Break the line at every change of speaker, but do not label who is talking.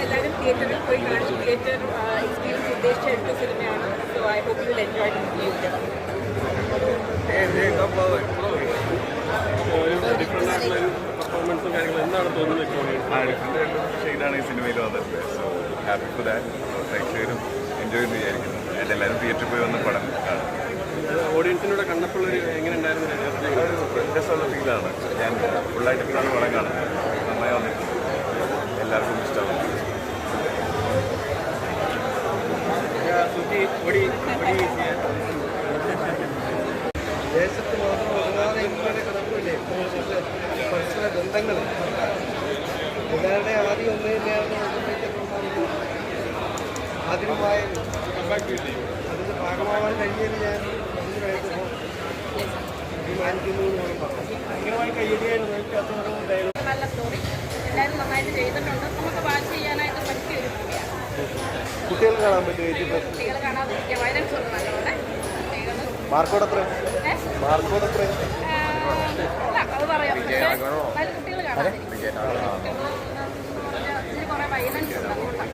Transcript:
എല്ലാവരും തിയേറ്ററിൽ പോയി കാണും. തിയേറ്റർ എക്സ്പീരിയൻസ് ഉദ്ദേശിച്ച എടുത്ത സിനിമയാണ്. So I hope you will enjoy this theatre.
പെർഫോമൻസും കാര്യങ്ങളും എന്താണ് തോന്നുന്നത്?
ഇതാണ് ഈ സിനിമയിൽ വന്നിട്ടുള്ളത്. So happy for that. പ്രേക്ഷകരും എൻജോയ് ചെയ്ത് വിചാരിക്കുന്നു. ആൻഡ് എല്ലാവരും തിയേറ്ററിൽ പോയി വന്ന് പടം കാണും.
ഓഡിയൻസിനോട് കണ്ടപ്പോഴൊരു എങ്ങനെ ഉണ്ടായിരുന്നു?
രസമുള്ള ഫീലാണ്. ഞാൻ ഫുള്ളായിട്ട് ഇപ്പോഴാണ് പടം കാണുന്നത്. നന്നായി വന്നിട്ടുണ്ട്. എല്ലാവർക്കും ഇഷ്ടമാണ്.
ദേശത്ത് മാത്രം ഒരുപാട് ഇങ്ങനെ കിടക്കില്ലേ പരസ്പര ബന്ധങ്ങൾ എല്ലാവരുടെ ആദ്യം ഒന്നു തന്നെയായിരുന്നു. ആദ്യമായ അതിന് ഭാഗമാവാൻ കഴിഞ്ഞതിന് ഞാൻ അഭിമാനിക്കുന്നു എന്ന് പറഞ്ഞു. ഭയങ്കരമായി കയ്യടിയായിരുന്നു.
നല്ല സ്റ്റോറി, എല്ലാവരും നന്നായിട്ട് ചെയ്തിട്ടുണ്ട്. നമുക്ക് വാച്ച് ചെയ്യാനായിട്ട് പറ്റിയ ഒരു മൂവിയാണ്.
കുട്ടികൾ കാണാൻ പറ്റും.
കുട്ടികൾ കാണാതിരിക്കുക, വയലൻസ് ഉണ്ട് നല്ലോണം.
മാർക്കോട് എത്ര? മാർക്കോട് എത്ര?
അത് പറയാം. കുട്ടികൾ കാണാതിരിക്കും.